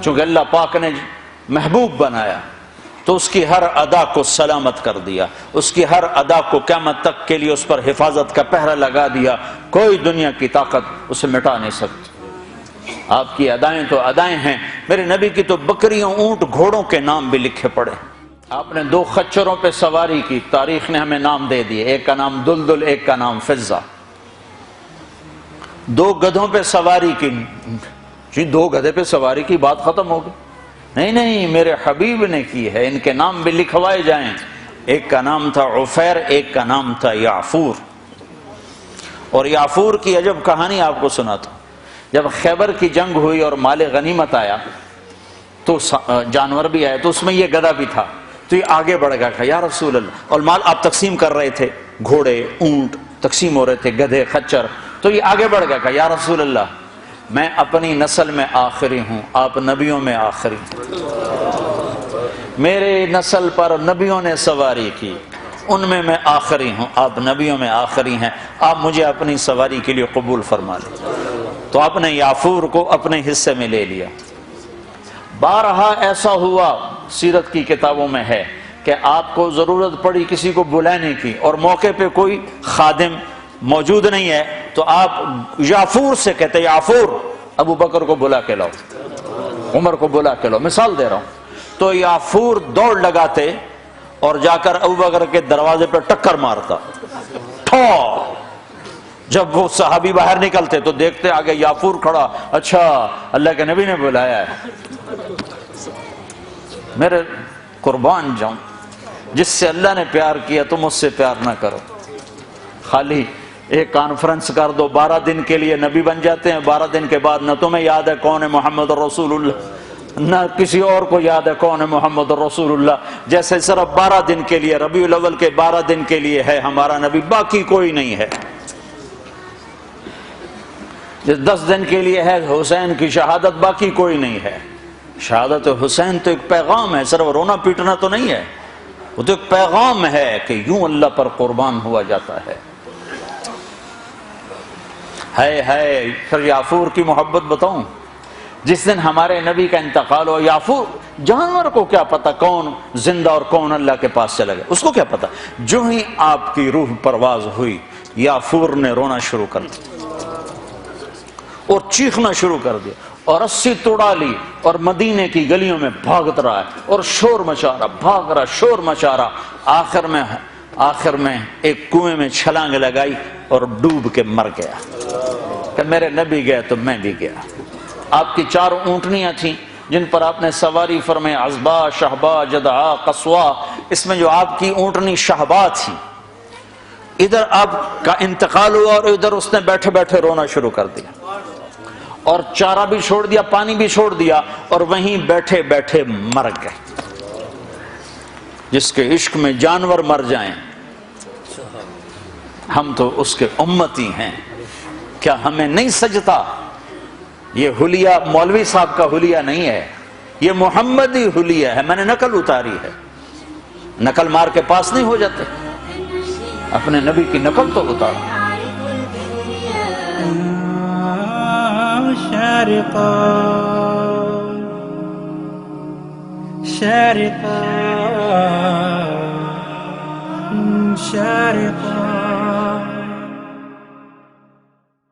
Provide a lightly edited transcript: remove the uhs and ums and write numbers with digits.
چونکہ اللہ پاک نے محبوب بنایا تو اس کی ہر ادا کو سلامت کر دیا، اس کی ہر ادا کو قیامت تک کے لیے اس پر حفاظت کا پہرا لگا دیا، کوئی دنیا کی طاقت اسے مٹا نہیں سکتی۔ آپ کی ادائیں تو ادائیں ہیں، میرے نبی کی تو بکریوں، اونٹ، گھوڑوں کے نام بھی لکھے پڑے۔ آپ نے 2 خچروں پہ سواری کی، تاریخ نے ہمیں نام دے دیے، ایک کا نام دلدل، ایک کا نام فضہ۔ 2 گدھوں پہ سواری کی، جی 2 گدھے پہ سواری کی بات ختم ہو گئی؟ نہیں، میرے حبیب نے کی ہے، ان کے نام بھی لکھوائے جائیں۔ ایک کا نام تھا عفیر، ایک کا نام تھا یعفور۔ اور یعفور کی عجب کہانی آپ کو سناتا ہوں۔ جب خیبر کی جنگ ہوئی اور مال غنیمت آیا تو جانور بھی آئے، تو اس میں یہ گدھا بھی تھا، تو یہ آگے بڑھ گیا کہ یا رسول اللہ، اور مال آپ تقسیم کر رہے تھے، گھوڑے، اونٹ تقسیم ہو رہے تھے، گدھے، خچر، تو یہ آگے بڑھ گیا کہ یا رسول اللہ، میں اپنی نسل میں آخری ہوں، آپ نبیوں میں آخری ہیں، میرے نسل پر نبیوں نے سواری کی، ان میں آخری ہوں، آپ نبیوں میں آخری ہیں، آپ مجھے اپنی سواری کے لیے قبول فرما لیں۔ تو آپ نے یعفور کو اپنے حصے میں لے لیا۔ بارہا ایسا ہوا، سیرت کی کتابوں میں ہے کہ آپ کو ضرورت پڑی کسی کو بلانے کی اور موقع پہ کوئی خادم موجود نہیں ہے، تو آپ یعفور سے کہتے یعفور ابو بکر کو بلا کے لاؤ، عمر کو بلا کے لاؤ، مثال دے رہا ہوں۔ تو یعفور دوڑ لگاتے اور جا کر ابو بکر کے دروازے پہ ٹکر مارتا، ٹھو۔ جب وہ صحابی باہر نکلتے تو دیکھتے آگے یعفور کھڑا، اچھا اللہ کے نبی نے بلایا ہے۔ میرے قربان جاؤں، جس سے اللہ نے پیار کیا تم اس سے پیار نہ کرو۔ خالی ایک کانفرنس کر دو، 12 دن کے لیے نبی بن جاتے ہیں، 12 دن کے بعد نہ تمہیں یاد ہے کون ہے محمد رسول اللہ، نہ کسی اور کو یاد ہے کون ہے محمد رسول اللہ، جیسے صرف 12 دن کے لیے، ربیع الاول کے 12 دن کے لیے ہے ہمارا نبی، باقی کوئی نہیں ہے۔ 10 دن کے لیے ہے حسین کی شہادت، باقی کوئی نہیں ہے۔ شہادت حسین تو ایک پیغام ہے، صرف رونا پیٹنا تو نہیں ہے، وہ تو ایک پیغام ہے کہ یوں اللہ پر قربان ہوا جاتا ہے۔ پھر یعفور کی محبت بتاؤں، جس دن ہمارے نبی کا انتقال ہو، یعفور جانور کو کیا پتا کون زندہ اور کون اللہ کے پاس چلا گیا، اس کو کیا پتا، جو ہی آپ کی روح پرواز ہوئی یعفور نے رونا شروع کر دیا اور چیخنا شروع کر دیا اور رسی توڑا لی اور مدینے کی گلیوں میں بھاگت رہا ہے اور شور مچا رہا، بھاگ رہا، شور مچا رہا، آخر میں ایک کنویں میں چھلانگ لگائی اور ڈوب کے مر گیا کہ میرے نبی گئے تو میں بھی گیا۔ آپ کی 4 اونٹنیاں تھیں جن پر آپ نے سواری فرمائی، عزبا، شہبا، جدعا، قصوا۔ اس میں جو آپ کی اونٹنی شہبا تھی، ادھر آپ کا انتقال ہوا اور ادھر اس نے بیٹھے بیٹھے رونا شروع کر دیا اور چارہ بھی چھوڑ دیا، پانی بھی چھوڑ دیا اور وہیں بیٹھے بیٹھے مر گئے۔ جس کے عشق میں جانور مر جائیں، ہم تو اس کے امتی ہیں، کیا ہمیں نہیں سجتا؟ یہ حلیہ مولوی صاحب کا حلیہ نہیں ہے، یہ محمدی حلیہ ہے، میں نے نقل اتاری ہے۔ نقل مار کے پاس نہیں ہو جاتے، اپنے نبی کی نقل تو اتارو۔ شارقا شارقا شارقا